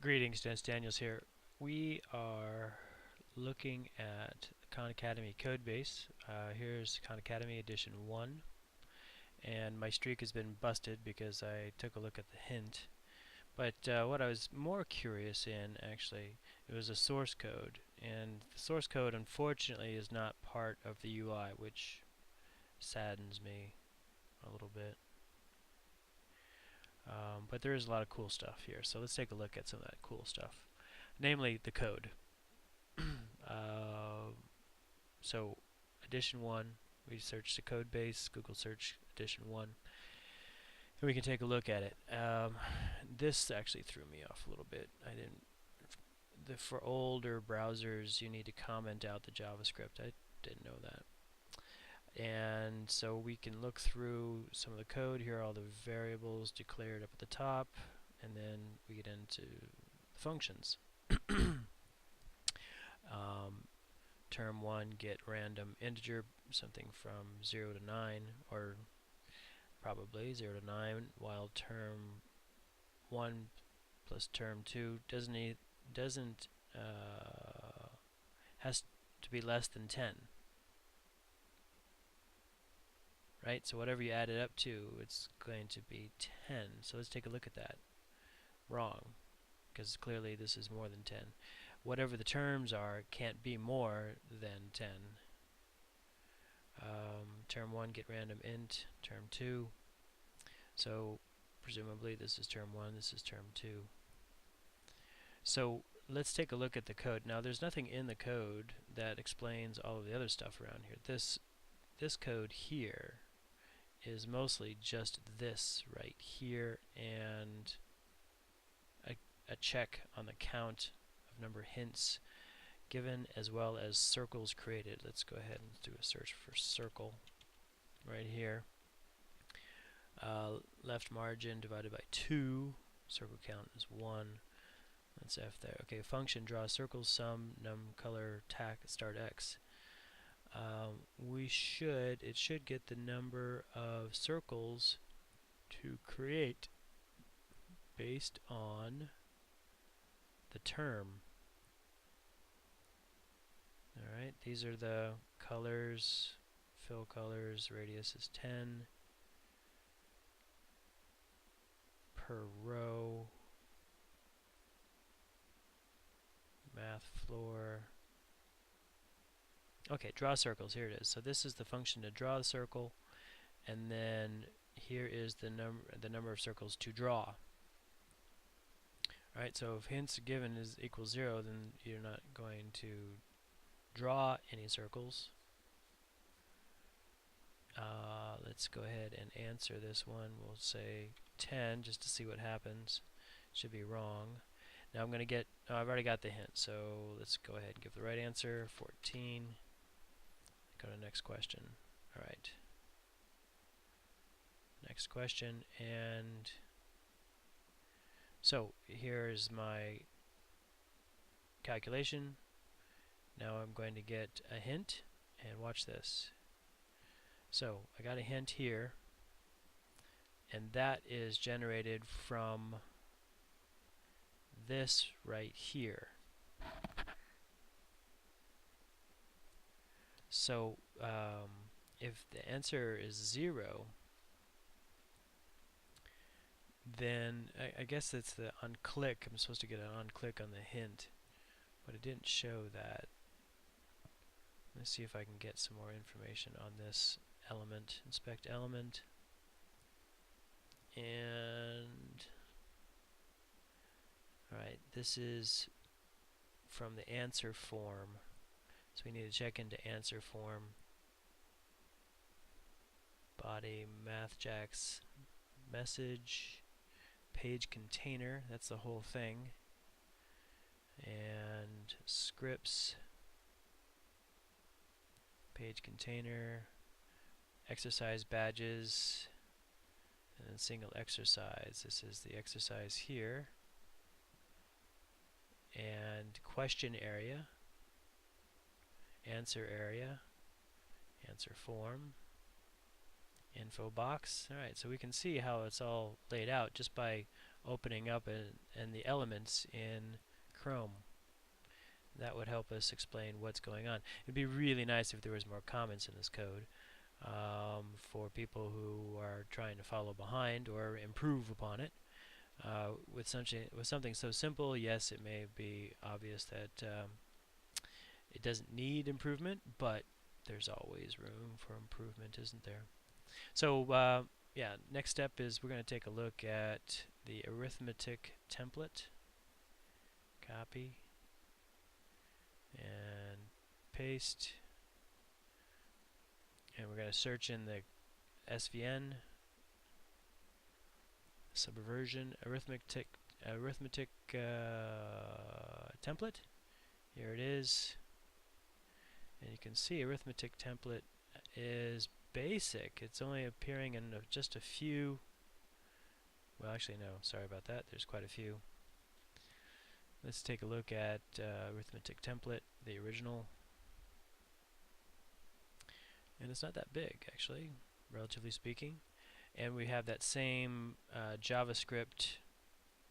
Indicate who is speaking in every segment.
Speaker 1: Greetings, Dennis Daniels here. We are looking at Khan Academy Codebase. Here's Khan Academy Edition 1, and my streak has been busted because I took a look at the hint. But what I was more curious in, actually, it was a source code, and the source code unfortunately is not part of the UI, which saddens me a little bit. But there is a lot of cool stuff here, so let's take a look at some of that cool stuff, namely the code. So edition 1, we search the code base, Google search edition 1, and we can take a look at it. This actually threw me off a little bit. For older browsers, you need to comment out the JavaScript. I didn't know that. And so we can look through some of the code. Here are all the variables declared up at the top, and then we get into the functions. Term 1, get random integer, something from 0 to 9, or probably 0 to 9, while term 1 plus term 2 has to be less than 10. Right? So whatever you add it up to, it's going to be 10. So let's take a look at that. Wrong, because clearly this is more than 10. Whatever the terms are, it can't be more than 10. Term 1, get random int, term 2. So presumably this is term 1, this is term 2. So let's take a look at the code. Now there's nothing in the code that explains all of the other stuff around here. This code here is mostly just this right here and a check on the count of number of hints given as well as circles created. Let's go ahead and do a search for circle right here. Left margin divided by 2, circle count is 1. That's F there. Okay, function draw circles, sum, num, color, tac, start x. It should get the number of circles to create based on the term. Alright, these are the colors, fill colors, radius is 10 per row, math floor. Okay, draw circles, here it is. So this is the function to draw the circle, and then here is the number of circles to draw. Alright, so if hints given is equals 0, then you're not going to draw any circles. Let's go ahead and answer this one. We'll say 10 just to see what happens. Should be wrong. Now I'm going to get, I've already got the hint, so let's go ahead and give the right answer, 14. Go to the next question. Alright. Next question, and so here's my calculation. Now I'm going to get a hint, and watch this. So I got a hint here, and that is generated from this right here. So if the answer is 0, then I guess it's the onClick. I'm supposed to get an onClick on the hint, but it didn't show that. Let's see if I can get some more information on this element. Inspect element, and alright, this is from the answer form, so we need to check into answer form. Body MathJax message, page container, that's the whole thing, and scripts, page container, exercise badges, and then single exercise. This is the exercise here, and question area, answer area, answer form, info box. Alright, so we can see how it's all laid out just by opening up and the elements in Chrome. That would help us explain what's going on. It'd be really nice if there was more comments in this code for people who are trying to follow behind or improve upon it. With something so simple, yes, it may be obvious that it doesn't need improvement, but there's always room for improvement, isn't there? So yeah, next step is we're going to take a look at the arithmetic template. Copy and paste, and we're going to search in the SVN subversion arithmetic template. Here it is, and you can see arithmetic template is basic. It's only appearing in just a few. Well, actually, no. Sorry about that. There's quite a few. Let's take a look at arithmetic template, the original. And it's not that big, actually, relatively speaking. And we have that same JavaScript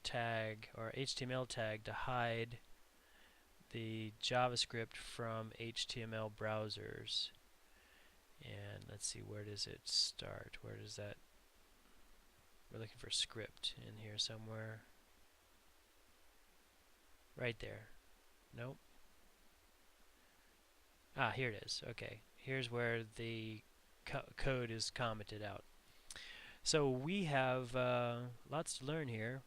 Speaker 1: tag or HTML tag to hide the JavaScript from HTML browsers. And let's see, where does it start? Where does that? We're looking for script in here somewhere. Right there. Nope. Ah, here it is. Okay. Here's where the code is commented out. So we have lots to learn here.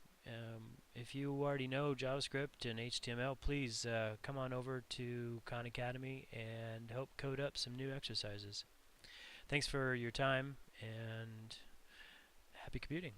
Speaker 1: If you already know JavaScript and HTML, please come on over to Khan Academy and help code up some new exercises. Thanks for your time, and happy computing.